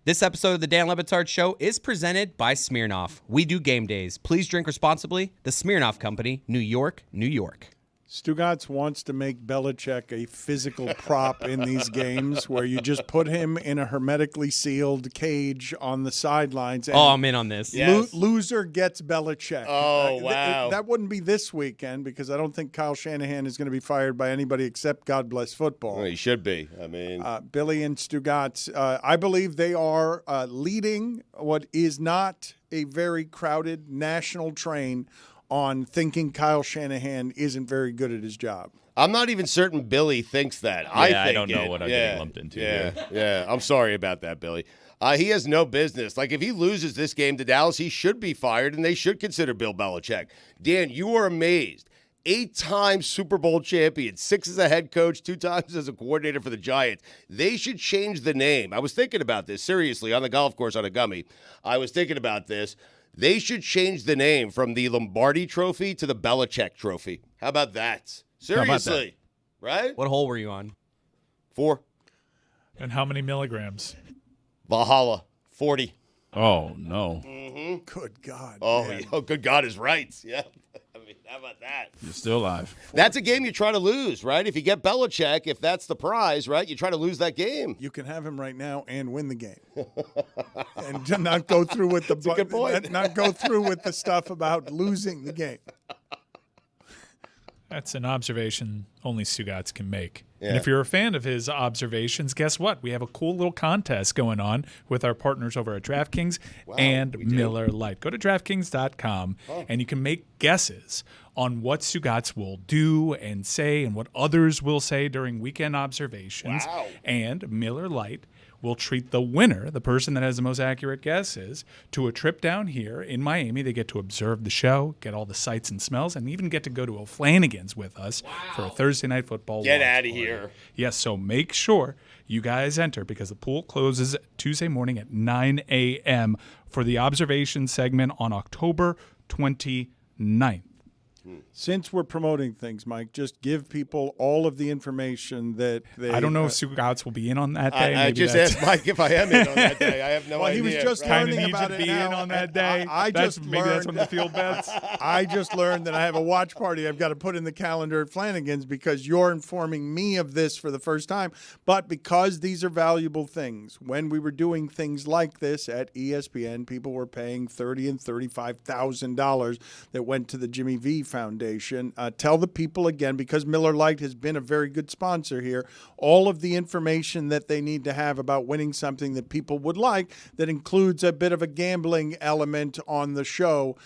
This episode of the Dan Batard Show is presented by Smirnoff. We do game days. Please drink responsibly. The Smirnoff Company, New York, New York. Stugotz wants to make Belichick a physical prop in these games where you just put him in a hermetically sealed cage on the sidelines. And I'm in on this. Yes. Loser gets Belichick. Oh, wow. That wouldn't be this weekend because I don't think Kyle Shanahan is going to be fired by anybody except God Bless Football. Well, he should be. I mean, Billy and Stugotz, I believe they are leading what is not a very crowded national train on thinking Kyle Shanahan isn't very good at his job. I'm not even certain Billy thinks that. I don't know what I'm getting lumped into. Yeah. I'm sorry about that, Billy. He has no business. Like, if he loses this game to Dallas, he should be fired, and they should consider Bill Belichick. Dan, you are amazed. 8-time Super Bowl champion, 6 as a head coach, 2 times as a coordinator for the Giants. They should change the name. I was thinking about this, seriously, on the golf course on a gummy. I was thinking about this. They should change the name from the Lombardi Trophy to the Belichick Trophy. How about that? Seriously. Right? What hole were you on? 4. And how many milligrams? Valhalla, 40. Oh, no. Mm-hmm. Good God. Oh, good God is right. Yeah. I mean, how about that? You're still alive. That's a game you try to lose, right? If you get Belichick, if that's the prize, right, you try to lose that game. You can have him right now and win the game, and not go through with the good point. not go through with the stuff about losing the game. That's an observation only Stugotz can make. Yeah. And if you're a fan of his observations, guess what? We have a cool little contest going on with our partners over at DraftKings and Miller Lite. Go to DraftKings.com and you can make guesses on what Stugotz will do and say and what others will say during weekend observations. Wow. And Miller Lite will treat the winner, the person that has the most accurate guesses, to a trip down here in Miami. They get to observe the show, get all the sights and smells, and even get to go to O'Flanagan's with us for a Thursday night football Get watch out of party. here. Yes, so make sure you guys enter because the pool closes Tuesday morning at 9 a.m. for the observation segment on October 29th. Since we're promoting things, Mike, just give people all of the information that they. I don't know if Stugotz will be in on that day. I just asked Mike if I am in on that day. I have no Well, idea. he was just Kind of learning needs about to it be now, in on that and day. Maybe that's one of the field bets. I just learned that I have a watch party I've got to put in the calendar at Flanagan's because you're informing me of this for the first time. But because these are valuable things, when we were doing things like this at ESPN, people were paying $30,000 and $35,000 that went to the Jimmy V Foundation. Tell the people again, because Miller Lite has been a very good sponsor here, all of the information that they need to have about winning something that people would like that includes a bit of a gambling element on the show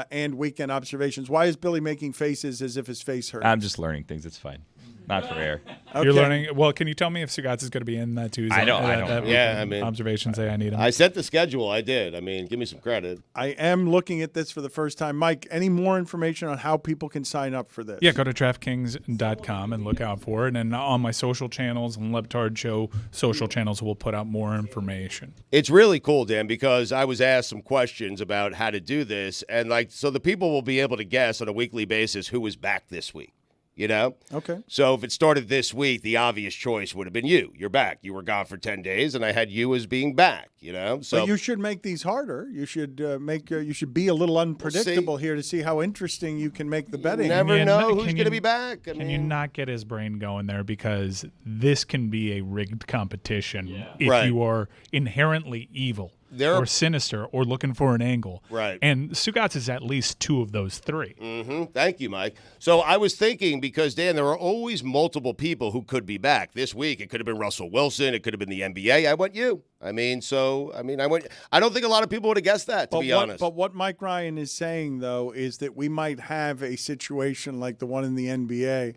and weekend observations. Why is Billy making faces as if his face hurts? I'm just learning things. It's fine. Not for air. Okay. You're learning. Well, can you tell me if Stugotz is going to be in that Tuesday? I don't. That Yeah, weekend I mean, observation say I need him. I set the schedule. I did. I mean, give me some credit. I am looking at this for the first time. Mike, any more information on how people can sign up for this? Yeah, go to DraftKings.com and look out for it. And on my social channels and Batard Show social channels, we'll put out more information. It's really cool, Dan, because I was asked some questions about how to do this. And, so the people will be able to guess on a weekly basis who is back this week. You know? Okay. So if it started this week, the obvious choice would have been you. You're back. You were gone for 10 days, and I had you as being back, you know? So But you should make these harder. You should you should be a little unpredictable here to see how interesting you can make the betting. you never know who's Can going to be back. Can you not get his brain going there? Because this can be a rigged competition if Right. you are inherently evil or sinister or looking for an angle. Right. And Stugotz is at least 2 of those 3. Mm-hmm. Thank you, Mike. So I was thinking, because, Dan, there are always multiple people who could be back. This week, it could have been Russell Wilson. It could have been the NBA. I went you. I don't think a lot of people would have guessed that, to be honest. But what Mike Ryan is saying, though, is that we might have a situation like the one in the NBA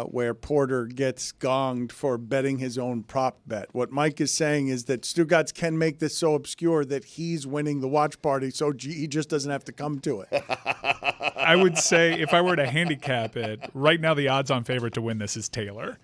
where Porter gets gonged for betting his own prop bet. What Mike is saying is that Stugotz can make this so obscure that he's winning the watch party, so he just doesn't have to come to it. I would say if I were to handicap it, right now the odds-on favorite to win this is Taylor.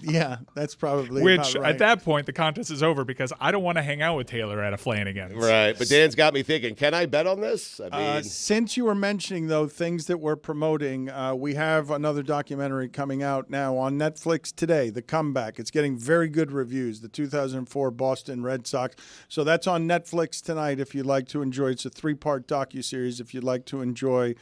Yeah, that's probably Which, about right. at that point, the contest is over because I don't want to hang out with Taylor at a Flanagan's. Right, but Dan's got me thinking, can I bet on this? I mean, Since you were mentioning, though, things that we're promoting, we have another documentary coming out now on Netflix today, The Comeback. It's getting very good reviews, the 2004 Boston Red Sox. So that's on Netflix tonight if you'd like to enjoy. It's a 3-part docuseries if you'd like to enjoy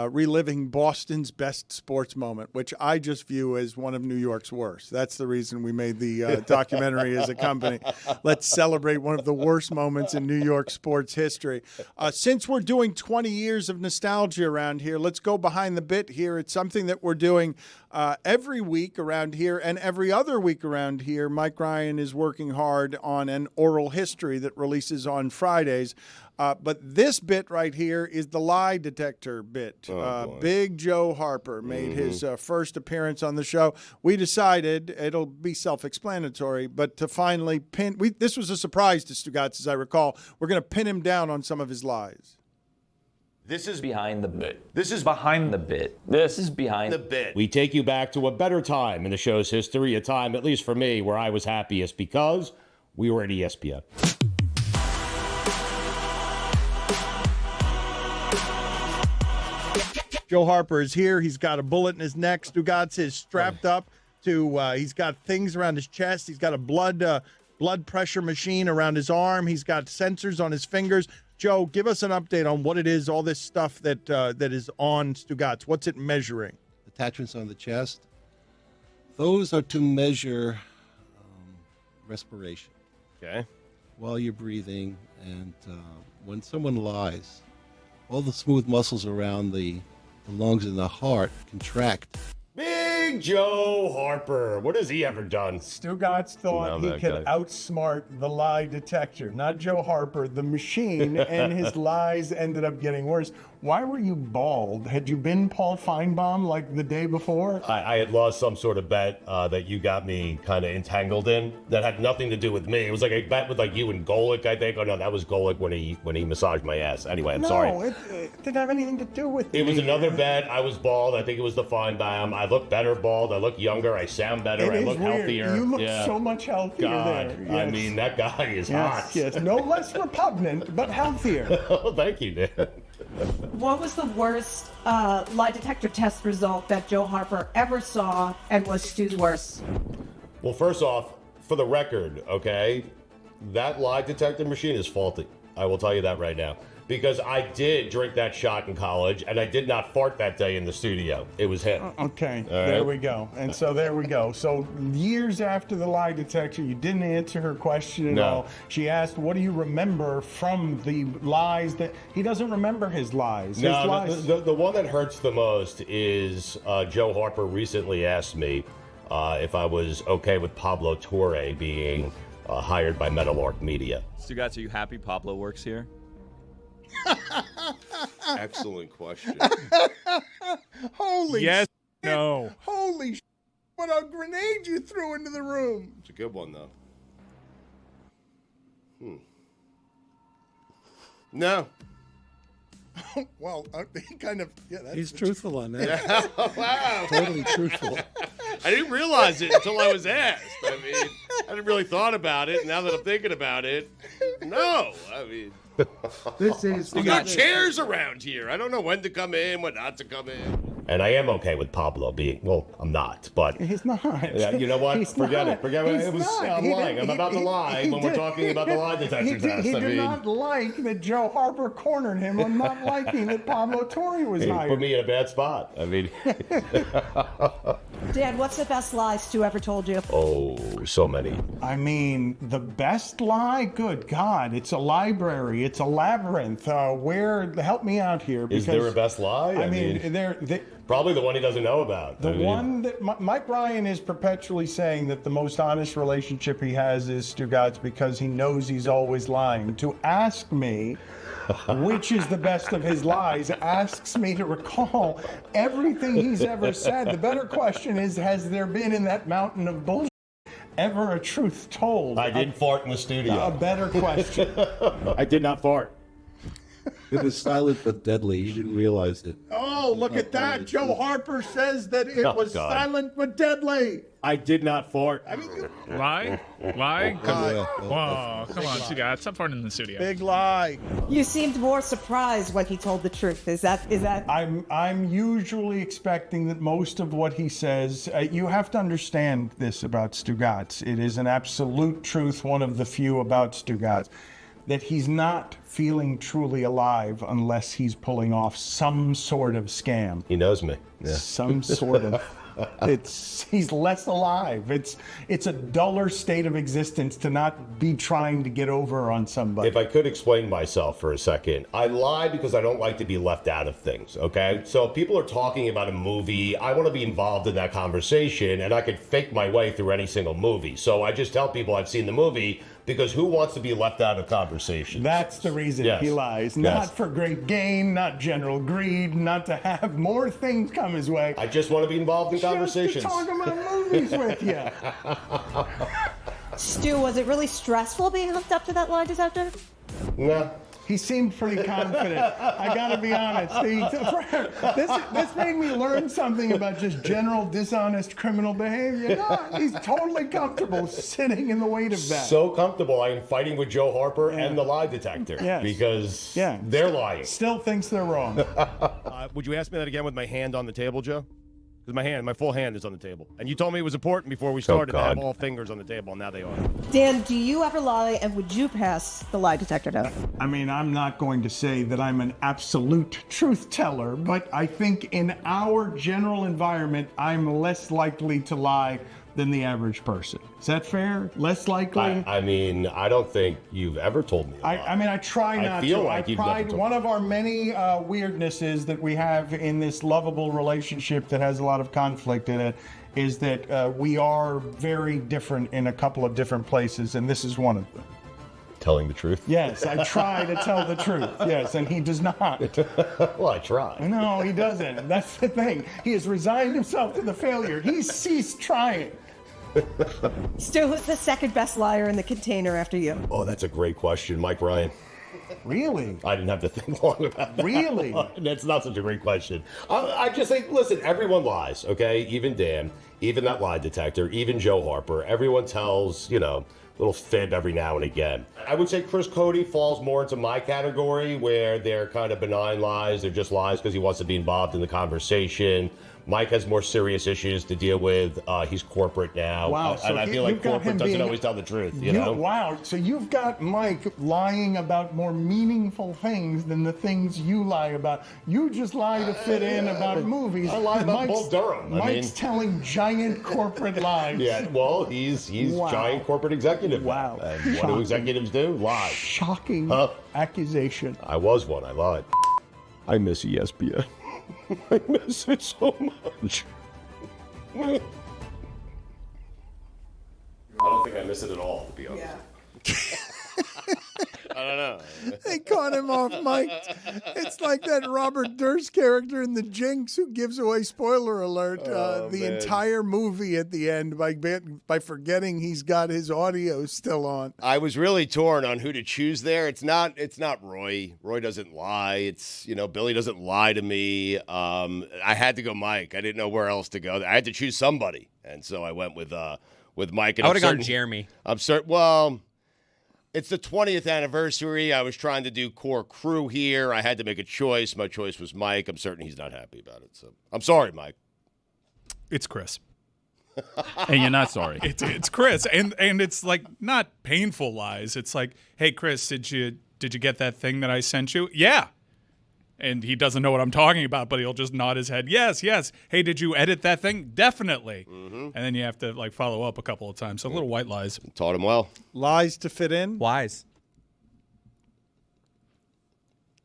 reliving Boston's best sports moment, which I just view as one of New York's worst. That's the reason we made the documentary as a company. Let's celebrate one of the worst moments in New York sports history. Since we're doing 20 years of nostalgia around here, let's go behind the bit here. It's something that we're doing every week around here and every other week around here. Mike Ryan is working hard on an oral history that releases on Fridays. But this bit right here is the lie detector bit. Big Joe Harper made his first appearance on the show. We decided, it'll be self-explanatory, but to finally pin, this was a surprise to Stugotz, as I recall. We're going to pin him down on some of his lies. This is behind the bit. This is behind the bit. This is behind the bit. We take you back to a better time in the show's history, a time, at least for me, where I was happiest because we were at ESPN. Joe Harper is here. He's got a bullet in his neck. Stugotz is strapped up to, he's got things around his chest. He's got a blood pressure machine around his arm. He's got sensors on his fingers. Joe, give us an update on what it is, all this stuff that is on Stugotz. What's it measuring? Attachments on the chest. Those are to measure respiration. okay. While you're breathing. And when someone lies, all the smooth muscles around the lungs and the heart contract. Big Joe Harper. What has he ever done? Stugotz thought he could outsmart the lie detector. Not Joe Harper, the machine, and his lies ended up getting worse. Why were you bald? Had you been Paul Feinbaum like the day before? I had lost some sort of bet that you got me kind of entangled in that had nothing to do with me. It was like a bet with like you and Golick, I think. Oh no, that was Golick when he massaged my ass. Anyway, I'm sorry. No, it didn't have anything to do with It was another bet. I was bald. I think it was the Feinbaum. I look better bald. I look younger. I sound better. I look healthier. You look so much healthier God, there. Yes. I mean, that guy is hot. Yes, no less repugnant, but healthier. Oh, thank you, Dan. What was the worst lie detector test result that Joe Harper ever saw, and was Stu's worst? Well, first off, for the record, okay, that lie detector machine is faulty. I will tell you that right now. Because I did drink that shot in college, and I did not fart that day in the studio. It was him. Okay, there we go. And so there we go. So years after the lie detector, you didn't answer her question at all. She asked, what do you remember from the lies that... He doesn't remember his lies. No, his lies. the one that hurts the most is Joe Harper recently asked me if I was okay with Pablo Torre being hired by Meadowlark Media. Stugotz, are you happy Pablo works here? Excellent question. Holy Yes, shit. no. Holy shit. What a grenade you threw into the room. It's a good one, though. No. Well, he kind of... Yeah, that's He's truthful on that. Wow. Totally truthful. I didn't realize it until I was asked. I mean, I hadn't really thought about it. Now that I'm thinking about it, no. I mean... We got chairs around here. I don't know when to come in, when not to come in. And I am okay with Pablo being, well, I'm not, but. He's not. Yeah, you know what? Forget it. I'm lying. I'm about to lie when we're talking about the lie detector test. He did not like that Joe Harper cornered him on not liking that Pablo Torre was hired. Put me in a bad spot. I mean. Dad, what's the best lie Stu ever told you? Oh, so many. I mean, the best lie? Good God. It's a library. It's a labyrinth. Help me out here. Is there a best lie? I mean, probably the one he doesn't know about. The one that Mike Ryan is perpetually saying that the most honest relationship he has is Stugotz because he knows he's always lying. To ask me which is the best of his lies asks me to recall everything he's ever said. The better question is, has there been in that mountain of bullshit ever a truth told? I didn't fart in the studio. A better question. I did not fart. It was silent but deadly. You didn't realize it. Oh, look at that. Joe Harper says that it was God. silent but deadly. I did not fart. Lie? Lie? Lie. Whoa, come on, Stugotz. Stop farting in the studio. Big lie. You seemed more surprised when he told the truth. Is that? I'm usually expecting that most of what he says, you have to understand this about Stugotz. It is an absolute truth, one of the few about Stugotz, that he's not feeling truly alive unless he's pulling off some sort of scam. He knows me. Yeah. Some sort of. He's less alive. It's a duller state of existence to not be trying to get over on somebody. If I could explain myself for a second, I lie because I don't like to be left out of things, okay? So if people are talking about a movie, I want to be involved in that conversation, and I could fake my way through any single movie. So I just tell people I've seen the movie, because who wants to be left out of conversations? That's the reason Yes. he lies. Yes. Not for great gain, not general greed, not to have more things come his way. I just want to be involved in conversations. Just to talk about movies with you. Stu, was it really stressful being hooked up to that lie detector? Nah. He seemed pretty confident. I gotta be honest. This made me learn something about just general dishonest criminal behavior. No, he's totally comfortable sitting in the weight of that. So comfortable, I am fighting with Joe Harper and the lie detector. Yes. Because Yeah. they're lying. Still thinks they're wrong. Would you ask me that again with my hand on the table, Joe? Because my full hand is on the table. And you told me it was important before we started to have all fingers on the table, and now they are. Dan, do you ever lie, and would you pass the lie detector test? I mean, I'm not going to say that I'm an absolute truth teller, but I think in our general environment, I'm less likely to lie than the average person. Is that fair? Less likely? I mean, I don't think you've ever told me. I mean, I try not feel to. like you've never told me. One of our many weirdnesses that we have in this lovable relationship that has a lot of conflict in it is that we are very different in a couple of different places, and this is one of them. Telling the truth? Yes, I try to tell the truth. Yes, and he does not. Well, I try. No, he doesn't. That's the thing. He has resigned himself to the failure. He's ceased trying. Stu, who's the second best liar in the container after you? Oh, that's a great question. Mike Ryan. Really? I didn't have to think long about that. Really? That's not such a great question. I just think, listen, everyone lies, okay? Even Dan, even that lie detector, even Joe Harper. Everyone tells, little fib every now and again. I would say Chris Cody falls more into my category where they're kind of benign lies. They're just lies because he wants to be involved in the conversation. Mike has more serious issues to deal with. He's corporate now. Wow. And I feel like corporate doesn't always tell the truth, you know? Wow. So you've got Mike lying about more meaningful things than the things you lie about. You just lie to fit in about movies. I lie about Bull Durham. Mike's telling giant corporate lies. Yeah, well, he's Wow. giant corporate executive. Wow. And what do executives do? Lie. Shocking accusation. I was one. I lied. I miss ESPN. I miss it so much. I don't think I miss it at all, to be honest. I don't know. They caught him off mic. It's like that Robert Durst character in The Jinx who gives away, spoiler alert, the entire movie at the end by forgetting he's got his audio still on. I was really torn on who to choose there. It's not Roy. Roy doesn't lie. It's, Billy doesn't lie to me. I had to go Mike. I didn't know where else to go. I had to choose somebody. And so I went with Mike. And I would have gone Jeremy. I'm certain. Well, it's the 20th anniversary. I was trying to do core crew here. I had to make a choice. My choice was Mike. I'm certain he's not happy about it. So I'm sorry, Mike. It's Chris. And you're not sorry. It's Chris, and it's like not painful lies. It's like, hey, Chris, did you get that thing that I sent you? Yeah. And he doesn't know what I'm talking about, but he'll just nod his head. Yes. Hey, did you edit that thing? Definitely. Mm-hmm. And then you have to follow up a couple of times. So little white lies. Taught him well. Lies to fit in? Wise.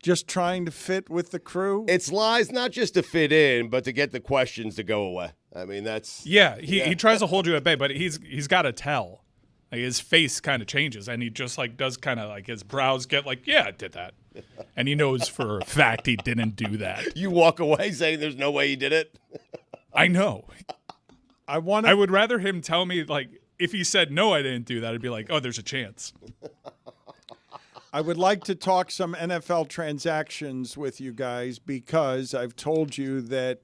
Just trying to fit with the crew? It's lies not just to fit in, but to get the questions to go away. I mean, that's... Yeah, he tries to hold you at bay, but he's got to tell. Like, his face kind of changes, and he just does kind of his brows get yeah, I did that. And he knows for a fact he didn't do that. You walk away saying there's no way he did it? I know. I would rather him tell me, if he said, no, I didn't do that, I'd be like, oh, there's a chance. I would like to talk some NFL transactions with you guys because I've told you that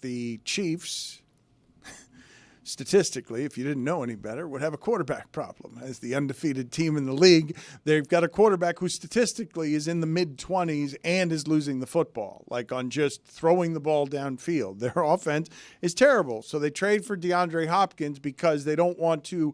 the Chiefs, statistically, if you didn't know any better, would have a quarterback problem. As the undefeated team in the league, they've got a quarterback who statistically is in the mid-20s and is losing the football, like on just throwing the ball downfield. Their offense is terrible. So they trade for DeAndre Hopkins because they don't want to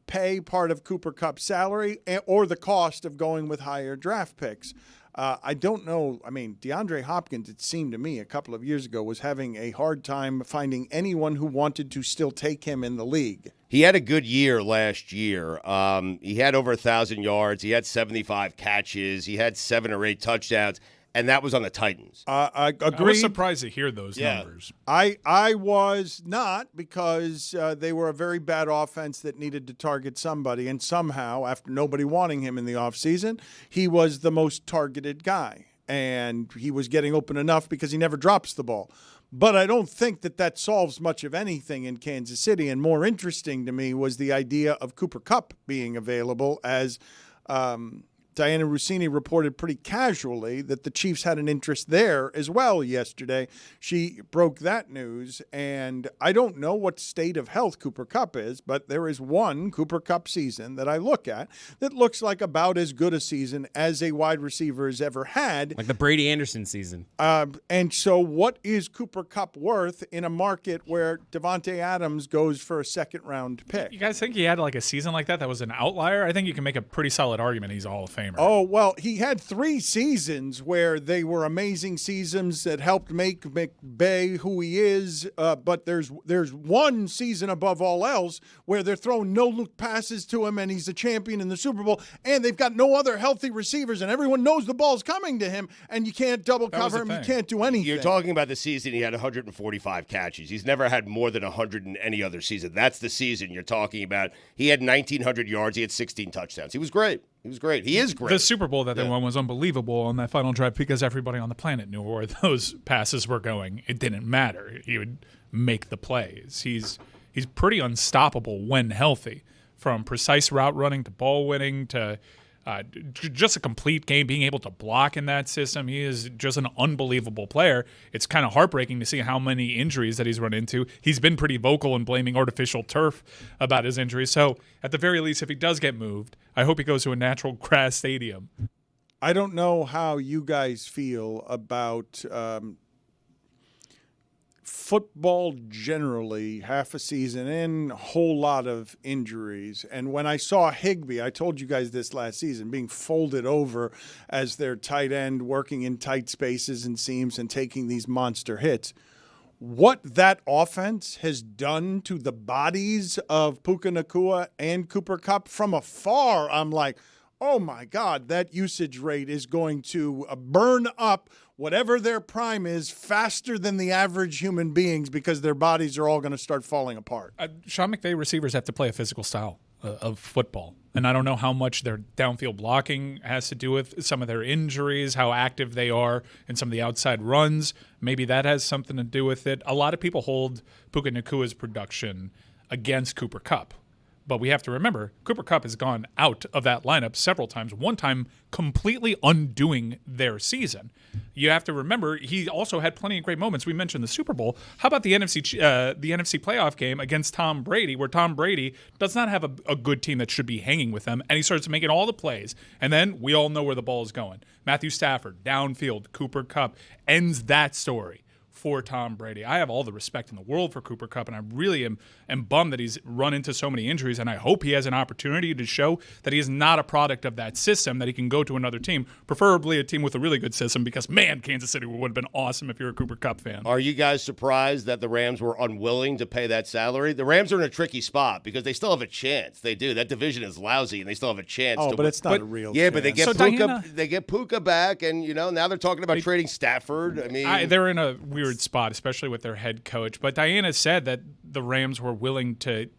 pay part of Cooper Kupp's salary or the cost of going with higher draft picks. I don't know. I mean, DeAndre Hopkins, it seemed to me a couple of years ago, was having a hard time finding anyone who wanted to still take him in the league. He had a good year last year. He had over 1,000 yards. He had 75 catches. He had 7 or 8 touchdowns. And that was on the Titans. I agree. I was surprised to hear those numbers. I was not, because they were a very bad offense that needed to target somebody. And somehow, after nobody wanting him in the offseason, he was the most targeted guy. And he was getting open enough because he never drops the ball. But I don't think that solves much of anything in Kansas City. And more interesting to me was the idea of Cooper Kupp being available, as Diana Rossini reported pretty casually that the Chiefs had an interest there as well yesterday. She broke that news, and I don't know what state of health Cooper Kupp is, but there is one Cooper Kupp season that I look at that looks like about as good a season as a wide receiver has ever had. Like the Brady Anderson season. And so what is Cooper Kupp worth in a market where Devontae Adams goes for a second-round pick? You guys think he had like a season like that was an outlier? I think you can make a pretty solid argument he's a Hall of Famer. Oh, well, he had 3 seasons where they were amazing seasons that helped make McBay who he is. But there's one season above all else where they're throwing no-look passes to him, and he's a champion in the Super Bowl, and they've got no other healthy receivers, and everyone knows the ball's coming to him, and you can't double cover him. You can't do anything. You're talking about the season he had 145 catches. He's never had more than 100 in any other season. That's the season you're talking about. He had 1,900 yards. He had 16 touchdowns. He was great. He was great. He is great. The Super Bowl that they won was unbelievable on that final drive because everybody on the planet knew where those passes were going. It didn't matter. He would make the plays. He's pretty unstoppable when healthy, from precise route running to ball winning to just a complete game, being able to block in that system. He is just an unbelievable player. It's kind of heartbreaking to see how many injuries that he's run into. He's been pretty vocal in blaming artificial turf about his injuries. So at the very least, if he does get moved, I hope he goes to a natural grass stadium. I don't know how you guys feel about football generally, half a season in, a whole lot of injuries. And when I saw Higbee, I told you guys this last season, being folded over as their tight end, working in tight spaces and seams and taking these monster hits. What that offense has done to the bodies of Puka Nacua and Cooper Kupp from afar, I'm like, oh my God, that usage rate is going to burn up whatever their prime is faster than the average human beings, because their bodies are all going to start falling apart. Sean McVay receivers have to play a physical style of football. And I don't know how much their downfield blocking has to do with some of their injuries, how active they are in some of the outside runs. Maybe that has something to do with it. A lot of people hold Puka Nacua's production against Cooper Kupp. But we have to remember, Cooper Kupp has gone out of that lineup several times, one time completely undoing their season. You have to remember, he also had plenty of great moments. We mentioned the Super Bowl. How about the NFC playoff game against Tom Brady, where Tom Brady does not have a good team that should be hanging with them, and he starts making all the plays. And then we all know where the ball is going. Matthew Stafford, downfield, Cooper Kupp ends that story for Tom Brady. I have all the respect in the world for Cooper Kupp, and I really am bummed that he's run into so many injuries, and I hope he has an opportunity to show that he is not a product of that system, that he can go to another team, preferably a team with a really good system, because, man, Kansas City would have been awesome if you're a Cooper Kupp fan. Are you guys surprised that the Rams were unwilling to pay that salary? The Rams are in a tricky spot because they still have a chance. They do. That division is lousy, and they still have a chance. Oh, but it's not a real yeah, chance. but they get Puka back, and, now they're talking about trading Stafford. I mean, they're in a weird spot, especially with their head coach. But Diana said that the Rams were willing to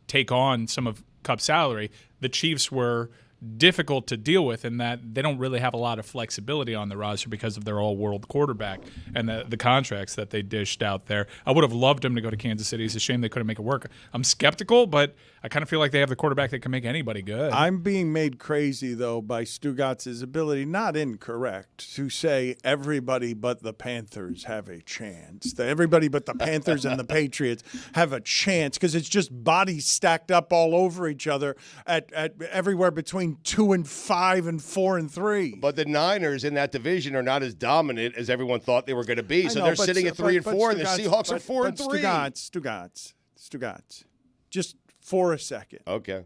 take on some of Kupp's salary. The Chiefs were difficult to deal with in that they don't really have a lot of flexibility on the roster because of their all-world quarterback and the contracts that they dished out there. I would have loved him to go to Kansas City. It's a shame they couldn't make it work. I'm skeptical, but I kind of feel like they have the quarterback that can make anybody good. I'm being made crazy, though, by Stugotz's ability, not incorrect, to say everybody but the Panthers have a chance. That everybody but the Panthers and the Patriots have a chance because it's just bodies stacked up all over each other at everywhere between 2 and 5 and 4 and 3. But the Niners in that division are not as dominant as everyone thought they were going to be. So they're sitting at 3 and 4, and the Seahawks are 4 and 3. Stugotz. Just for a second. Okay.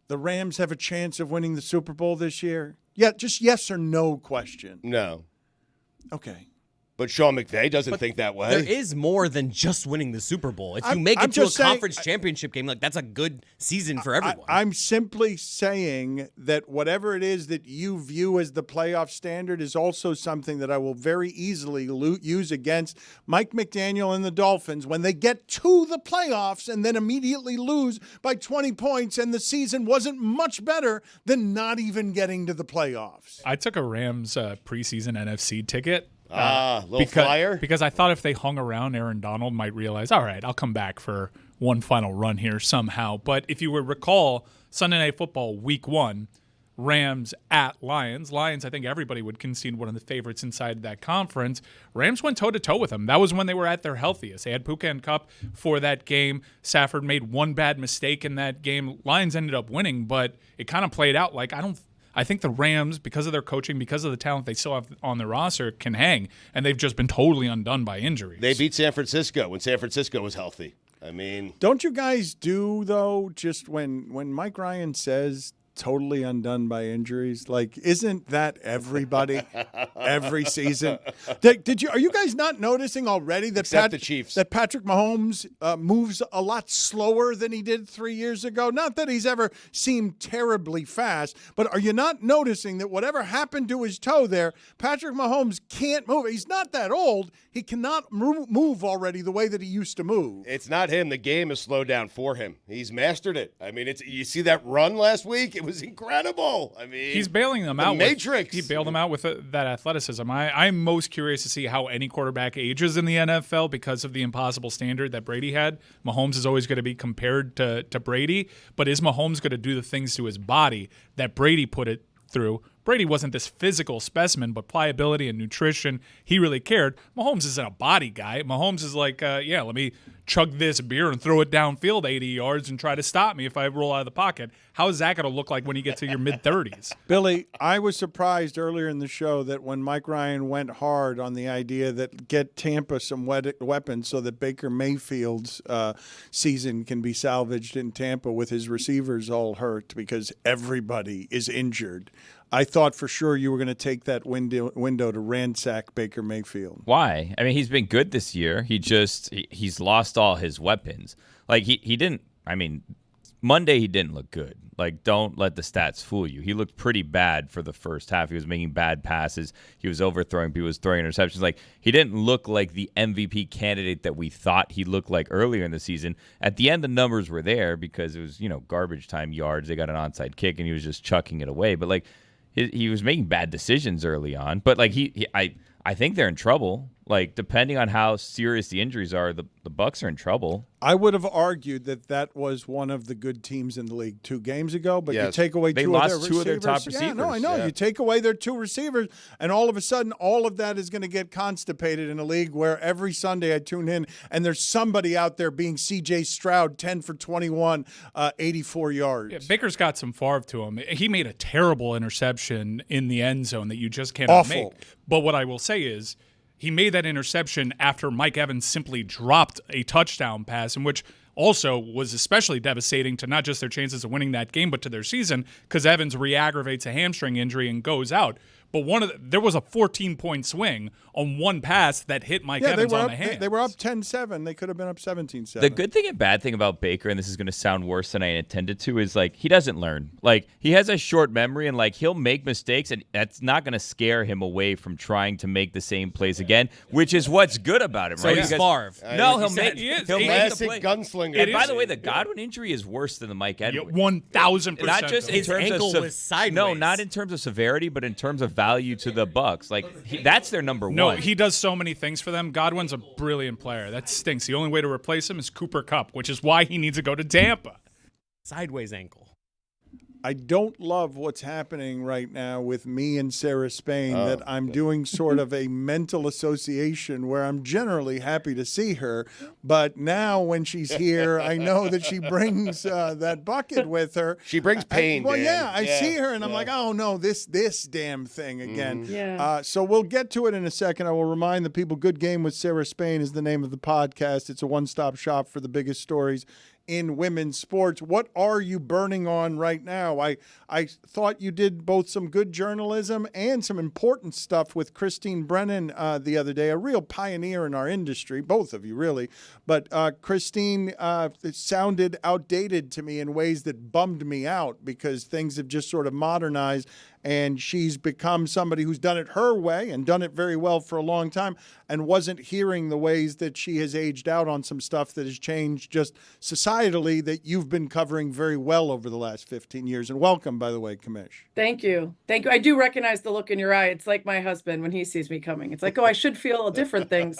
The Rams have a chance of winning the Super Bowl this year? Yeah, just yes or no question. No. Okay. But Sean McVay doesn't think that way. There is more than just winning the Super Bowl. If you make it to a conference championship game, like that's a good season for everyone. I'm simply saying that whatever it is that you view as the playoff standard is also something that I will very easily use against Mike McDaniel and the Dolphins when they get to the playoffs and then immediately lose by 20 points and the season wasn't much better than not even getting to the playoffs. I took a Rams preseason NFC ticket. Little flyer? Because I thought if they hung around, Aaron Donald might realize, all right, I'll come back for one final run here somehow. But if you would recall, Sunday Night Football Week 1, Rams at Lions. Lions, I think everybody would concede one of the favorites inside that conference. Rams went toe-to-toe with them. That was when they were at their healthiest. They had Puka and Kupp for that game. Stafford made one bad mistake in that game. Lions ended up winning, but it kind of played out like I think the Rams, because of their coaching, because of the talent they still have on their roster, can hang, and they've just been totally undone by injuries. They beat San Francisco when San Francisco was healthy. I mean, don't you guys do, though, just when Mike Ryan says totally undone by injuries, like, isn't that everybody every season? Are you guys not noticing already that the Chiefs, that Patrick Mahomes moves a lot slower than he did 3 years ago? Not that he's ever seemed terribly fast, but are you not noticing that whatever happened to his toe there, Patrick Mahomes can't move? He's not that old. He cannot move already the way that he used to move. It's not him. The game has slowed down for him. He's mastered it. I mean, you see that run last week? It was incredible. I mean, he's bailing them out. Matrix. He bailed them out with that athleticism. I'm most curious to see how any quarterback ages in the NFL because of the impossible standard that Brady had. Mahomes is always going to be compared to Brady, but is Mahomes going to do the things to his body that Brady put it through? Brady wasn't this physical specimen, but pliability and nutrition, he really cared. Mahomes isn't a body guy. Mahomes is like, let me chug this beer and throw it downfield 80 yards and try to stop me if I roll out of the pocket. How is that going to look like when you get to your mid-30s? Billy, I was surprised earlier in the show that when Mike Ryan went hard on the idea that get Tampa some weapons so that Baker Mayfield's season can be salvaged in Tampa with his receivers all hurt because everybody is injured. I thought for sure you were going to take that window to ransack Baker Mayfield. Why? I mean, he's been good this year. He's lost all his weapons. Like he didn't. I mean, Monday he didn't look good. Like, don't let the stats fool you. He looked pretty bad for the first half. He was making bad passes. He was overthrowing people. He was throwing interceptions. Like, he didn't look like the MVP candidate that we thought he looked like earlier in the season. At the end, the numbers were there because it was, garbage time yards. They got an onside kick, and he was just chucking it away. But, like, he was making bad decisions early on. But, like, I think they're in trouble. Like, depending on how serious the injuries are, the Bucs are in trouble. I would have argued that was one of the good teams in the league 2 games ago, but you take away two of their top receivers. Yeah, no, I know. Yeah. You take away their 2 receivers, and all of a sudden, all of that is going to get constipated in a league where every Sunday I tune in, and there's somebody out there being C.J. Stroud, 10 for 21, 84 yards. Yeah, Baker's got some Favre to him. He made a terrible interception in the end zone that you just cannot make. But what I will say is, he made that interception after Mike Evans simply dropped a touchdown pass, in which also was especially devastating to not just their chances of winning that game, but to their season, because Evans re-aggravates a hamstring injury and goes out. but there was a 14-point swing on one pass that hit Mike Evans on the hand. They were up 10-7. They could have been up 17-7. The good thing and bad thing about Baker, and this is going to sound worse than I intended to, is like he doesn't learn. Like he has a short memory, and like he'll make mistakes, and that's not going to scare him away from trying to make the same plays again, which is what's good about him, right? So he's Favre. No, he'll make the play. Gunslinger. And by the way, the Godwin injury is worse than the Mike Edwards. 1,000%. Not just in His terms ankle of was sideways. No, not in terms of severity, but in terms of value to the Bucs. Like that's their number one. No, he does so many things for them. Godwin's a brilliant player. That stinks. The only way to replace him is Cooper Kupp, which is why he needs to go to Tampa. Sideways ankle. I don't love what's happening right now with me and Sarah Spain, that I'm doing sort of a mental association where I'm generally happy to see her. But now when she's here, I know that she brings that bucket with her. She brings pain, Well, Dan. yeah, I see her and I'm like, oh, no, this damn thing again. Yeah. So we'll get to it in a second. I will remind the people, Good Game with Sarah Spain is the name of the podcast. It's a one-stop shop for the biggest stories in women's sports. What are you burning on right now? I thought you did both some good journalism and some important stuff with Christine Brennan the other day, a real pioneer in our industry, both of you really. But Christine, it sounded outdated to me in ways that bummed me out because things have just sort of modernized. And she's become somebody who's done it her way and done it very well for a long time and wasn't hearing the ways that she has aged out on some stuff that has changed just societally that you've been covering very well over the last 15 years. And welcome, by the way, Commish. Thank you. Thank you. I do recognize the look in your eye. It's like my husband when he sees me coming. It's like, oh, I should feel different things,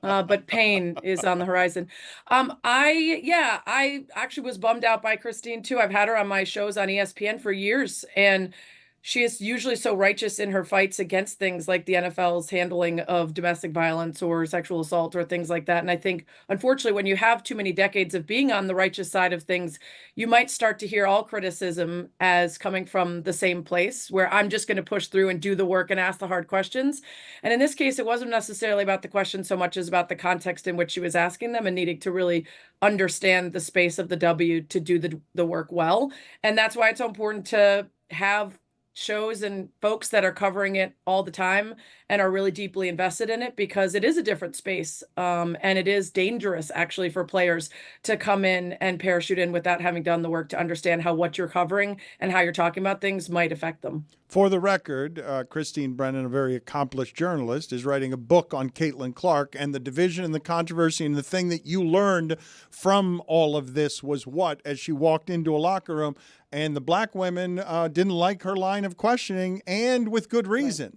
but pain is on the horizon. I actually was bummed out by Christine too. I've had her on my shows on ESPN for years, and she is usually so righteous in her fights against things like the NFL's handling of domestic violence or sexual assault or things like that. And I think, unfortunately, when you have too many decades of being on the righteous side of things, you might start to hear all criticism as coming from the same place where I'm just going to push through and do the work and ask the hard questions. And in this case, it wasn't necessarily about the question so much as about the context in which she was asking them and needing to really understand the space of the W to do the work well. And that's why it's so important to have shows and folks that are covering it all the time and are really deeply invested in it, because it is a different space. And it is dangerous actually for players to come in and parachute in without having done the work to understand how what you're covering and how you're talking about things might affect them. For the record, Christine Brennan, a very accomplished journalist, is writing a book on Caitlin Clark, and the division and the controversy and the thing that you learned from all of this was what, as she walked into a locker room and the black women didn't like her line of questioning, and with good reason.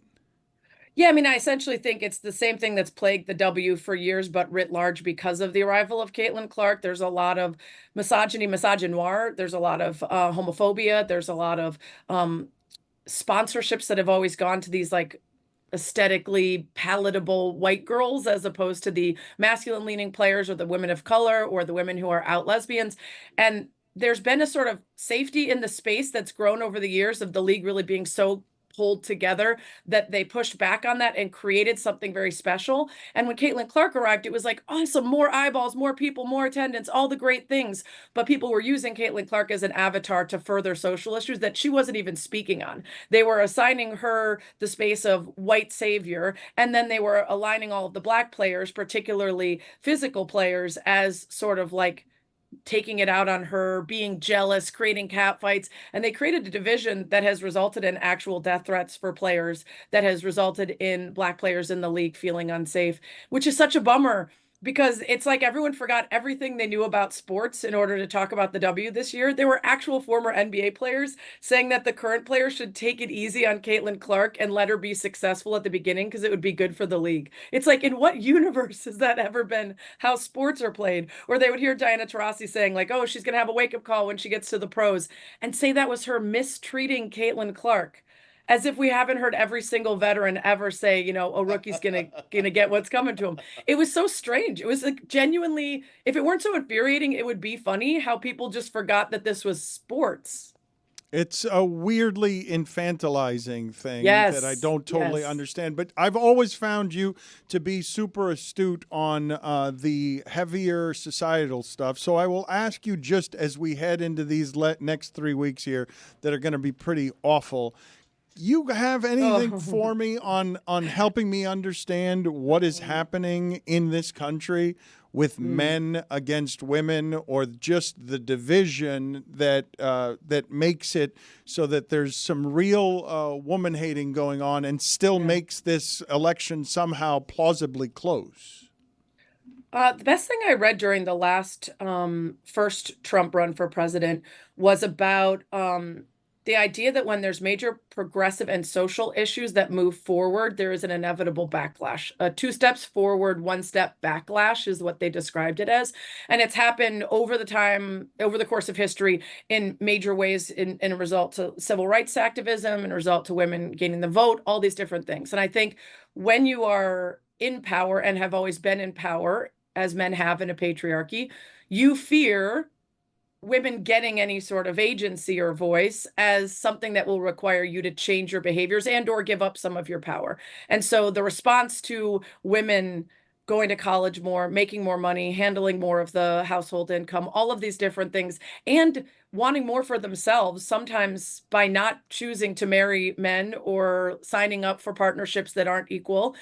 Yeah, I mean, I essentially think it's the same thing that's plagued the W for years, but writ large because of the arrival of Caitlin Clark. There's a lot of misogyny, misogynoir. There's a lot of homophobia. There's a lot of sponsorships that have always gone to these like aesthetically palatable white girls as opposed to the masculine leaning players or the women of color or the women who are out lesbians. And there's been a sort of safety in the space that's grown over the years of the league really being so pulled together that they pushed back on that and created something very special. And when Caitlin Clark arrived, it was like, awesome, more eyeballs, more people, more attendance, all the great things. But people were using Caitlin Clark as an avatar to further social issues that she wasn't even speaking on. They were assigning her the space of white savior, and then they were aligning all of the black players, particularly physical players, as sort of like taking it out on her, being jealous, creating catfights. And they created a division that has resulted in actual death threats for players, that has resulted in black players in the league feeling unsafe, which is such a bummer, because it's like everyone forgot everything they knew about sports in order to talk about the W this year. There were actual former NBA players saying that the current players should take it easy on Caitlin Clark and let her be successful at the beginning because it would be good for the league. It's like, in what universe has that ever been how sports are played? Or they would hear Diana Taurasi saying like, oh, she's going to have a wake-up call when she gets to the pros, and say that was her mistreating Caitlin Clark. As if we haven't heard every single veteran ever say, you know, a rookie's gonna get what's coming to him. It was so strange. It was like genuinely, if it weren't so infuriating, it would be funny how people just forgot that this was sports. It's a weirdly infantilizing thing Yes, that I don't totally yes. understand. But I've always found you to be super astute on the heavier societal stuff. So I will ask you, just as we head into these next 3 weeks here that are going to be pretty awful, You have anything for me on helping me understand what is happening in this country with men against women, or just the division that makes it so that there's some real woman hating going on and still makes this election somehow plausibly close? The best thing I read during the last first Trump run for president was about the idea that when there's major progressive and social issues that move forward, there is an inevitable backlash. 2 steps forward, 1 step backlash is what they described it as. And it's happened over the course of history in major ways in a result to civil rights activism, in a result to women gaining the vote, all these different things. And I think when you are in power and have always been in power, as men have in a patriarchy, you fear women getting any sort of agency or voice as something that will require you to change your behaviors and or give up some of your power. And so the response to women going to college more, making more money, handling more of the household income, all of these different things, and wanting more for themselves, sometimes by not choosing to marry men or signing up for partnerships that aren't equal,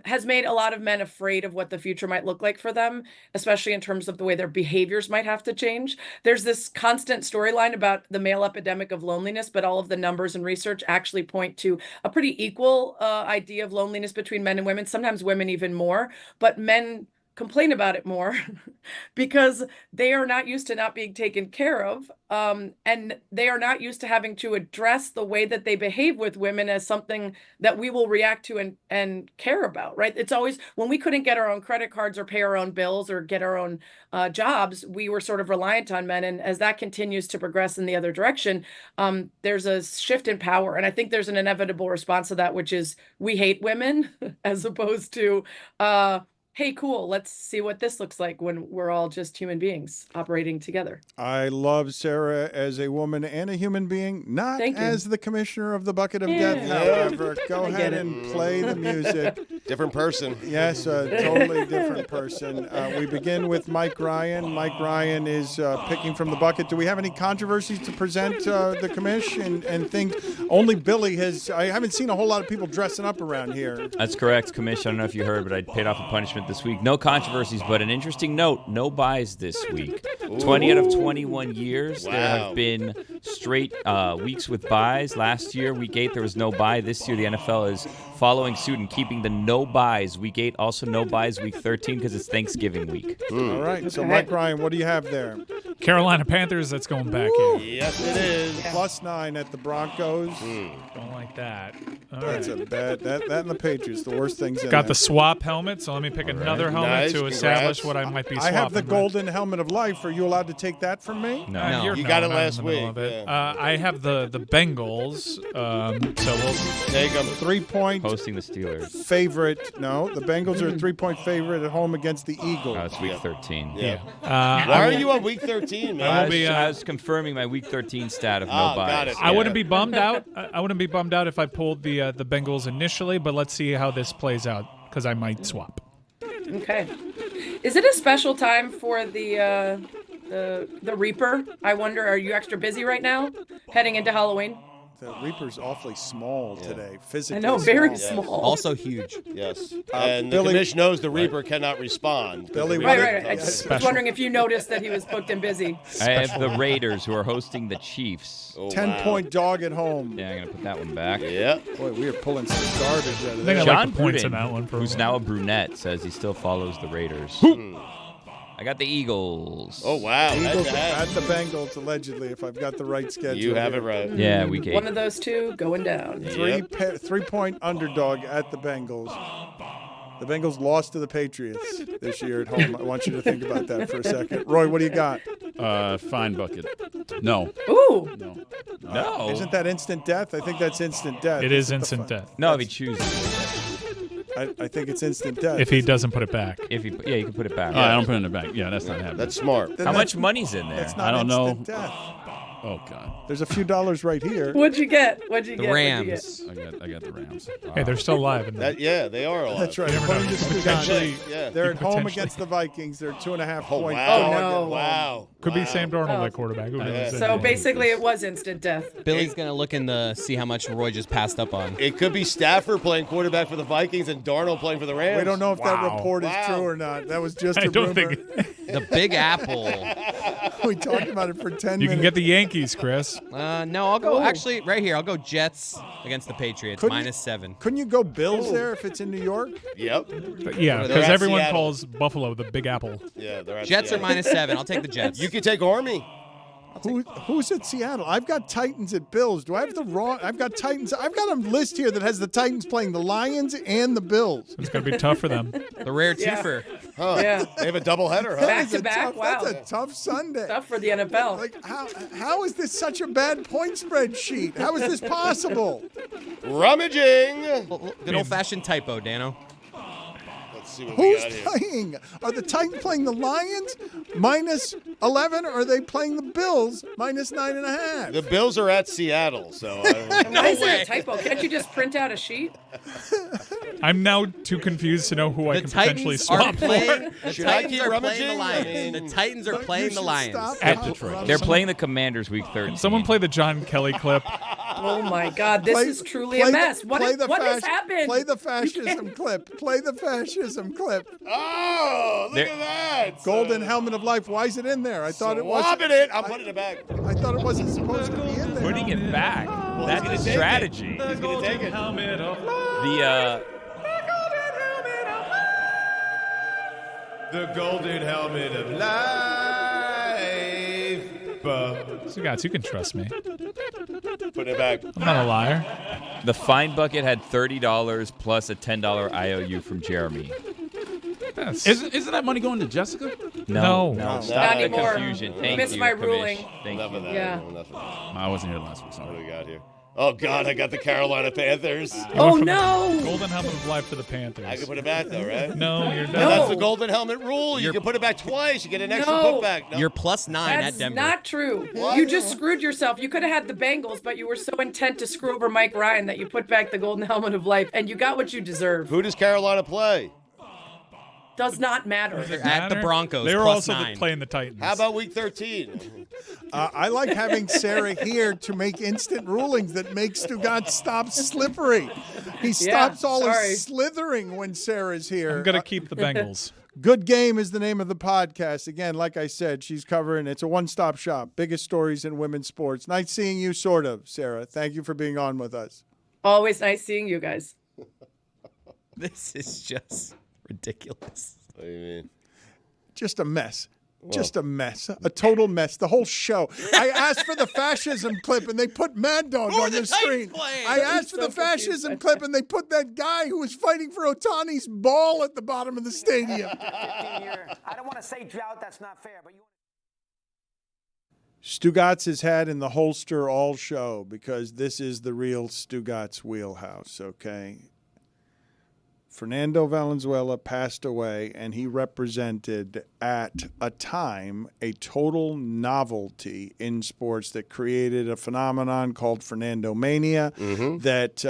has made a lot of men afraid of what the future might look like for them, especially in terms of the way their behaviors might have to change. There's this constant storyline about the male epidemic of loneliness, but all of the numbers and research actually point to a pretty equal idea of loneliness between men and women, sometimes women even more, but men complain about it more because they are not used to not being taken care of. And they are not used to having to address the way that they behave with women as something that we will react to and care about, right? It's always when we couldn't get our own credit cards or pay our own bills or get our own jobs, we were sort of reliant on men. And as that continues to progress in the other direction, there's a shift in power. And I think there's an inevitable response to that, which is we hate women as opposed to, hey, cool, let's see what this looks like when we're all just human beings operating together. I love Sarah as a woman and a human being, not as the commissioner of the Bucket of Death, however. Go ahead and play the music. Different person. Yes, a totally different person. We begin with Mike Ryan. Mike Ryan is picking from the bucket. Do we have any controversies to present the commish and things? Only Billy has. I haven't seen a whole lot of people dressing up around here. That's correct, commish. I don't know if you heard, but I paid off a punishment this week. No controversies, but an interesting note, no buys this week. 20 out of 21 years, there have been straight weeks with buys. Last year, week 8, there was no buy. This year, the NFL is following suit and keeping the no buys. Week 8, also no buys week 13 because it's Thanksgiving week. All right, so Mike Ryan, what do you have there? Carolina Panthers, that's going back in. Yes, it is. +9 at the Broncos. Don't like that. That's a bad, that and the Patriots, the worst things in Got there. the swap helmet, so let me pick another helmet to establish what I might be swapping. I have the with. golden helmet of life. Are you allowed to take that from me? No. You got it last week. I have the Bengals, so we'll take them. 3-point hosting the Steelers. Favorite. No, the Bengals are a 3-point favorite at home against the Eagles. It's week 13. Yeah. Why are you on week 13, man? I was confirming my week 13 stat of no buys. Got it. I wouldn't be bummed out. I wouldn't be bummed out if I pulled the Bengals initially, but let's see how this plays out because I might swap. Okay. Is it a special time for the Reaper? I wonder, are you extra busy right now heading into Halloween? The Reaper's awfully small today, physically. I know, very small. Also huge. Yes. And the commission knows the Reaper cannot respond. Billy, Right. I just was wondering if you noticed that he was booked and busy. I have the Raiders who are hosting the Chiefs. 10-point dog at home. Yeah, I'm going to put that one back. Yeah. Boy, we are pulling some garbage out of I think there. I John like the points in Gruden, that one. who's now a brunette, says he still follows the Raiders. I got the Eagles. Oh, wow. Eagles at the Bengals, allegedly, if I've got the right schedule. You have it right. Yeah, week 8. One of those two going down. 3-point underdog at the Bengals. The Bengals lost to the Patriots this year at home. I want you to think about that for a second. Roy, what do you got? Fine bucket. No. Ooh. No. Isn't that instant death? I think that's instant death. It is instant death. No, if he chooses. I think it's instant death. If he doesn't put it back. You can put it back. I don't put it in the bank. Yeah, that's not happening. That's smart. How much money's in there? That's not I don't know. instant death. Oh God. There's a few dollars right here. What'd you get? What'd you The get? What'd you Rams. get? I got the Rams. Hey, they're still alive. And Yeah, they are alive. That's right. never According know. to Stugotz, Potentially- Yeah. they're at home potentially- against the Vikings. They're 2.5 Oh, point wow. Oh, dog. no. Wow. could be Wow. Sam Darnold Oh. at quarterback. Who knows? So basically, it was instant death. Billy's gonna look in the see how much Roy just passed up on. It could be Stafford playing quarterback for the Vikings and Darnold playing for the Rams. We don't know if that Wow. report is Wow. true or not. That was just I a don't rumor. think The Big Apple. We talked about it for 10 you minutes. can get the Yankees, Chris. No, I'll go. Actually, right here, I'll go Jets against the Patriots Couldn't you- -7. Couldn't you go Bills there if it's in New York? Yep. But yeah, They're because at everyone Seattle. calls Buffalo the Big Apple. Yeah, they're at Jets are Seattle. -7. I'll take the Jets. You could take Army. Who's at Seattle? I've got Titans at Bills. Do I have the wrong? I've got Titans. I've got a list here that has the Titans playing the Lions and the Bills. It's going to be tough for them. The rare Yeah. twofer. Huh. Yeah. They have a doubleheader, huh? Back That's to a back. tough- Wow. That's a tough Sunday. Tough for the NFL. Like how is this such a bad point spread sheet? How is this possible? Rummaging. Good old-fashioned typo, Dano. Let's see what we Who's got here. playing? Are the Titans playing the Lions -11, or are they playing the Bills -9.5? The Bills are at Seattle, so I don't know. Why is there a typo? Can't you just print out a sheet? I'm now too confused to know who I The can potentially Titans are swap for. playing. The Should I Titans keep are playing rummaging? the I Lions. mean- The Titans are You playing the should Lions. stop At talking Detroit. about They're some- playing the Commanders week 13. Someone play the John Kelly clip. Oh my God, this Play- is truly play a the- mess. What play is- the what has fasc- happened? Play the fascism clip. Play the fascism clip. Oh, look There- at that. Golden helmet of life. Why is it in there? I thought it was. Swabbing it. I'm putting it back. I thought it wasn't supposed to be in there. Putting it back. That's gonna the take it. strategy. He's going to take it. The The golden helmet of life. Stugotz, you can trust me. Put it back. I'm not a liar. the fine bucket had $30 plus a $10 IOU from Jeremy. Yes. Isn't that money going to Jessica? No. Stop Not the anymore. confusion. You Thank missed you, my Commish. ruling. Thank Enough you. of that. Yeah. Enough of that. I wasn't here last week. What Sorry. do we got here? Oh, God, I got the Carolina Panthers. Oh From the no! Golden helmet of life for the I Panthers. can put it back, though, right? No, you're No, not. that's the golden helmet rule. You can put it back twice. You get an extra No. putback. No. You're +9 at That's Denver. not true. What? You just screwed yourself. You could have had the Bengals, but you were so intent to screw over Mike Ryan that you put back the golden helmet of life, and you got what you deserve. Who does Carolina play? Does not matter. At the Broncos, They were also +9. playing the Titans. How about week 13? I like having Sarah here to make instant rulings that make Stugotz stop slippery. He stops all sorry. his slithering when Sarah's here. I'm going to keep the Bengals. Good Game is the name of the podcast. Again, like I said, she's covering, it's a one-stop shop. Biggest stories in women's sports. Nice seeing you, sort of, Sarah. Thank you for being on with us. Always nice seeing you guys. This is just ridiculous. What do you mean? Just a mess. Just a mess. A total mess. The whole show. I asked for the fascism clip and they put Mad Dog on the screen. I asked for the fascism clip and they put that guy who was fighting for Otani's ball at the bottom of the stadium. I don't want to say drought, that's not fair, but you. Stugotz has had in the holster all show because this is the real Stugotz wheelhouse, okay? Fernando Valenzuela passed away, and he represented at a time a total novelty in sports that created a phenomenon called Fernando Mania that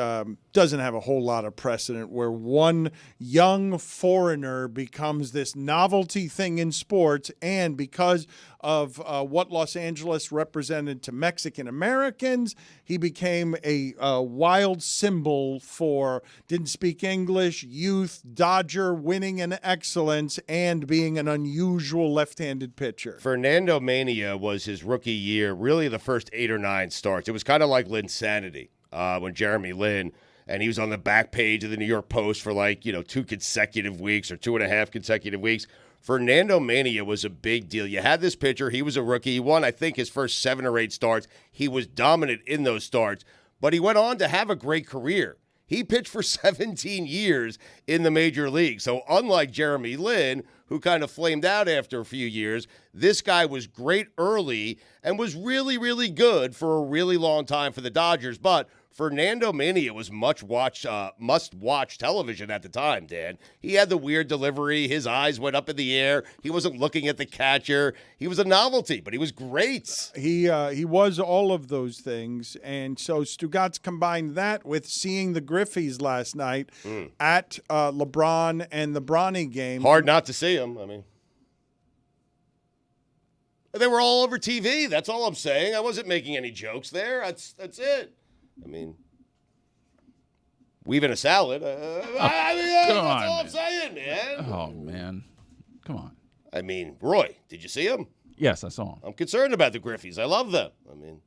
doesn't have a whole lot of precedent, where one young foreigner becomes this novelty thing in sports, and because of what Los Angeles represented to Mexican Americans, he became a wild symbol for didn't speak English, youth, Dodger winning and excellence, and being an unusual left-handed pitcher. Fernando Mania was his rookie year, really the first 8 or 9 starts. It was kind of like Linsanity when Jeremy Lin, and he was on the back page of the New York Post for 2 consecutive weeks or 2.5 consecutive weeks. Fernando Mania was a big deal. You had this pitcher. He was a rookie. He won, I think, his first 7 or 8 starts. He was dominant in those starts, but he went on to have a great career. He pitched for 17 years in the major league. So unlike Jeremy Lin, who kind of flamed out after a few years. This guy was great early and was really, really good for a really long time for the Dodgers. But Fernando Mania was must-watch television at the time, Dan. He had the weird delivery. His eyes went up in the air. He wasn't looking at the catcher. He was a novelty, but he was great. He was all of those things. And so Stugotz combined that with seeing the Griffeys last night at LeBron and the Bronny game. Hard not to see him. I mean, they were all over TV. That's all I'm saying. I wasn't making any jokes there. That's it. I mean, weaving a salad. That's all I'm saying, man. Oh, man. Come on. I mean, Roy, did you see him? Yes, I saw him. I'm concerned about the Griffeys. I love them. I mean,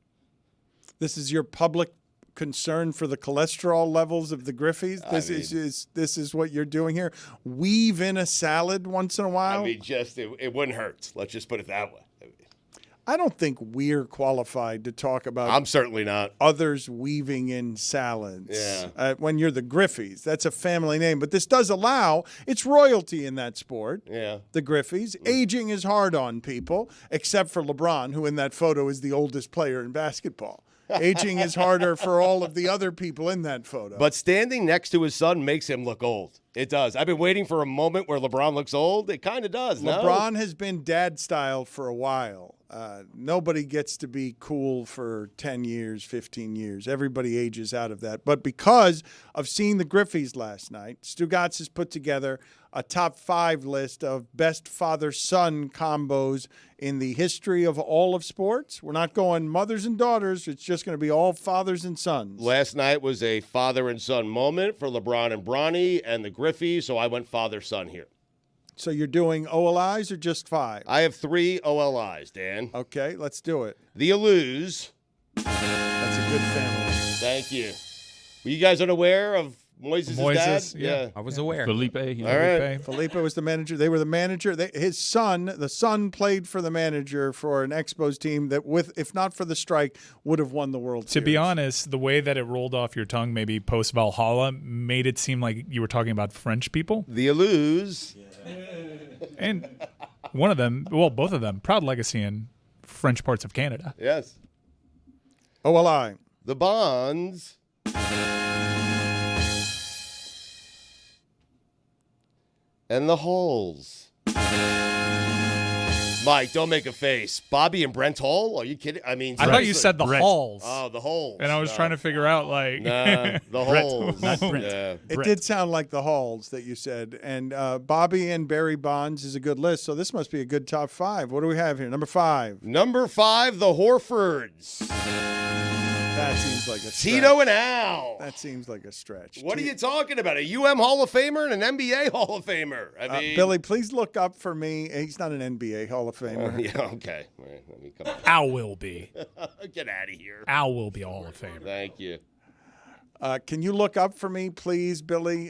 this is your public concern for the cholesterol levels of the Griffeys. This is what you're doing here. Weave in a salad once in a while. I mean, it wouldn't hurt. Let's just put it that way. I don't think we're qualified to talk about. I'm certainly not. Others weaving in salads. Yeah. When you're the Griffeys, that's a family name, but this does allow. It's royalty in that sport. Yeah. The Griffeys. Aging is hard on people, except for LeBron, who in that photo is the oldest player in basketball. Aging is harder for all of the other people in that photo. But standing next to his son makes him look old. It does. I've been waiting for a moment where LeBron looks old. It kind of does. LeBron has been dad style for a while. Nobody gets to be cool for 10 years, 15 years. Everybody ages out of that. But because of seeing the Griffeys last night, Stugotz has put together a top 5 list of best father-son combos in the history of all of sports. We're not going mothers and daughters. It's just going to be all fathers and sons. Last night was a father and son moment for LeBron and Bronny and the Griffeys, so I went father-son here. So you're doing OLIs or just 5? I have 3 OLIs, Dan. Okay, let's do it. The Alous. That's a good family. Thank you. Were you guys unaware of Moises' dad? Yeah. I was aware. Felipe. All right. Felipe was the manager. They were the manager. His son, the son played for the manager for an Expos team that, if not for the strike, would have won the World Series. To be honest, the way that it rolled off your tongue, maybe post Valhalla, made it seem like you were talking about French people. The Alous. And one of them, well, both of them, proud legacy in French parts of Canada. Yes. OLI. The Bonds. And the Hulls. Mike, don't make a face. Bobby and Brent Hull? Are you kidding? I mean, I thought you said the Brett. Halls. Oh, the Hulls. And I was trying to figure out, like. Nah, the Hulls. Not Brent. Yeah. It did sound like the Halls that you said. And Bobby and Barry Bonds is a good list, so this must be a good top 5. What do we have here? Number 5. Number 5, the Horfords. That seems like a stretch. Tito and Al. That seems like a stretch. What are you talking about? A UM Hall of Famer and an NBA Hall of Famer. I mean, Billy, please look up for me. He's not an NBA Hall of Famer. Yeah, okay. All right, let me come on. Al will be. Get out of here. Al will be Hall of Famer. Thank you. Can you look up for me, please, Billy,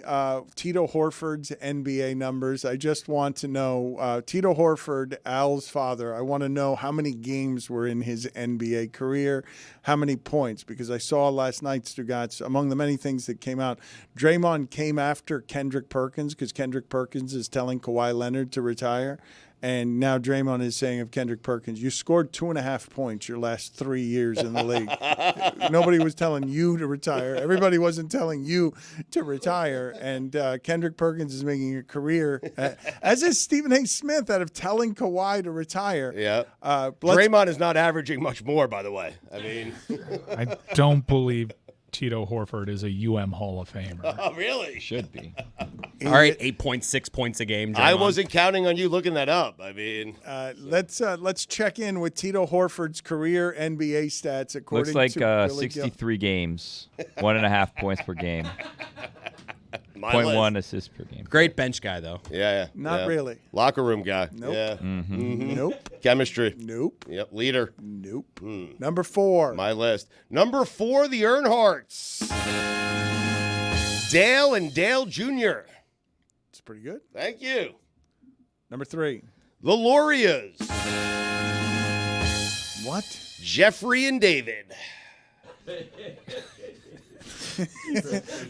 Tito Horford's NBA numbers? I just want to know, Tito Horford, Al's father, I want to know how many games were in his NBA career, how many points, because I saw last night, Stugotz, among the many things that came out, Draymond came after Kendrick Perkins because Kendrick Perkins is telling Kawhi Leonard to retire. And now Draymond is saying of Kendrick Perkins, you scored 2.5 points your last 3 years in the league. Nobody was telling you to retire. Everybody wasn't telling you to retire. And Kendrick Perkins is making a career, as is Stephen A. Smith, out of telling Kawhi to retire. Yeah. Draymond is not averaging much more, by the way. I mean, I don't believe Tito Horford is a Hall of Famer. Oh, really? Should be. All right, 8.6 points a game. Draymond. I wasn't counting on you looking that up. I mean, let's check in with Tito Horford's career NBA stats according Looks like to Billy 63 games, 1.5 points per game, my 0.1 assists per game. Great bench guy, though. Yeah. Not really. Locker room guy. Nope. Yeah. Nope. Chemistry. Nope. Yep. Leader. Nope. Number 4. My list. Number 4, the Earnhardts. Dale and Dale Jr. It's pretty good. Thank you. Number 3. The Lorias. What? Jeffrey and David.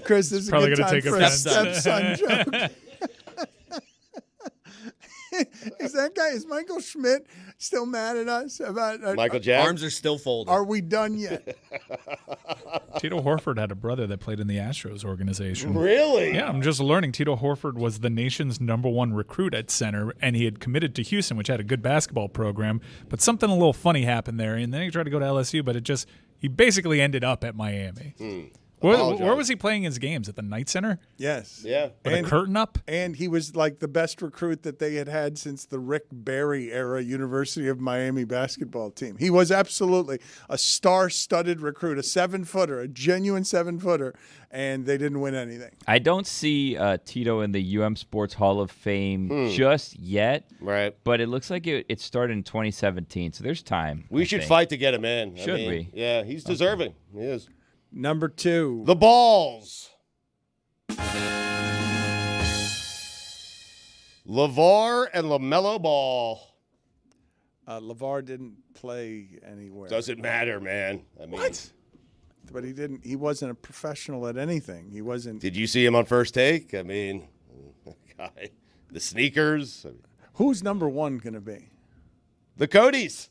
Chris, this is Probably a good gonna time take for a offense. stepson joke. Is Michael Schmidt still mad at us about Michael Jack? Arms are still folded. Are we done yet? Tito Horford had a brother that played in the Astros organization. Really? Yeah, I'm just learning. Tito Horford was the nation's #1 recruit at center, and he had committed to Houston, which had a good basketball program. But something a little funny happened there, and then he tried to go to LSU, but he basically ended up at Miami. Where was he playing his games? At the Knight Center? Yes. Yeah. With a curtain up? And he was like the best recruit that they had since the Rick Barry era University of Miami basketball team. He was absolutely a star-studded recruit, a 7-footer, a genuine 7-footer, and they didn't win anything. I don't see Tito in the Sports Hall of Fame just yet. Right. But it looks like it started in 2017, so there's time. We should fight to get him in. Should we? Yeah, he's deserving. He is. Number 2. The balls. LeVar and LaMelo Ball. LeVar didn't play anywhere. Doesn't matter, man. I mean, What? But he wasn't a professional at anything. He wasn't. Did you see him on First Take? I mean, guy, the sneakers. Who's number 1 going to be? The Codys.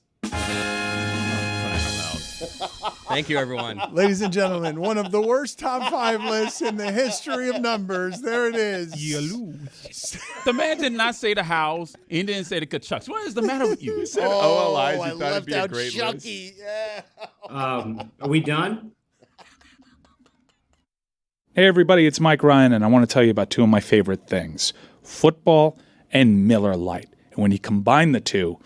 Thank you, everyone. Ladies and gentlemen, one of the worst top 5 lists in the history of numbers. There it is. You lose. The man did not say the house. He didn't say the Kachucks. What is the matter with you? He said I thought left it'd be a out great Chucky. Yeah. Are we done? Hey, everybody, it's Mike Ryan, and I want to tell you about two of my favorite things, football and Miller Lite. And when you combine the two,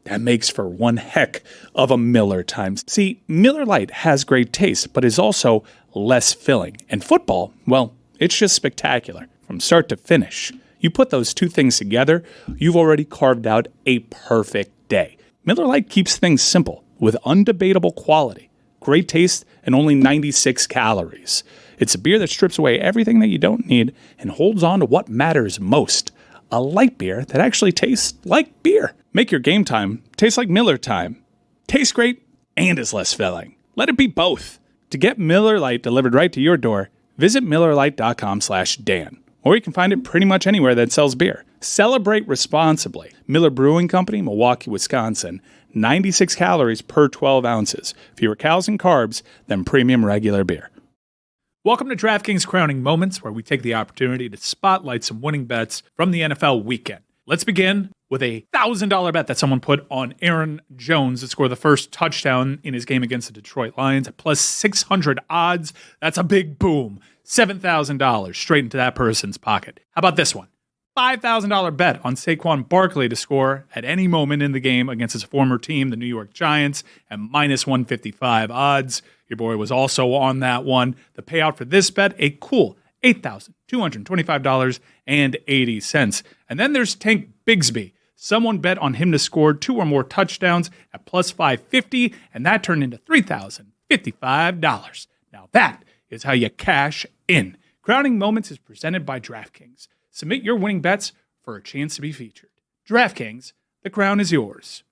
that makes for one heck of a Miller time. See, Miller Lite has great taste, but is also less filling. And football, well, it's just spectacular from start to finish. You put those two things together, you've already carved out a perfect day. Miller Lite keeps things simple with undebatable quality, great taste, and only 96 calories. It's a beer that strips away everything that you don't need and holds on to what matters most. A light beer that actually tastes like beer. Make your game time taste like Miller time. Tastes great and is less filling. Let it be both. To get Miller Lite delivered right to your door, visit MillerLite.com/Dan. Or you can find it pretty much anywhere that sells beer. Celebrate responsibly. Miller Brewing Company, Milwaukee, Wisconsin. 96 calories per 12 ounces. Fewer calories and carbs than premium regular beer. Welcome to DraftKings Crowning Moments, where we take the opportunity to spotlight some winning bets from the NFL weekend. Let's begin with a $1,000 bet that someone put on Aaron Jones to score the first touchdown in his game against the Detroit Lions at plus 600 odds. That's a big boom. $7,000 straight into that person's pocket. How about this one? $5,000 bet on Saquon Barkley to score at any moment in the game against his former team, the New York Giants, at minus 155 odds. Your boy was also on that one. The payout for this bet, a cool $8,225.80. And then there's Tank Bigsby. Someone bet on him to score 2 or more touchdowns at plus 550, and that turned into $3,055. Now that is how you cash in. Crowning Moments is presented by DraftKings. Submit your winning bets for a chance to be featured. DraftKings, the crown is yours.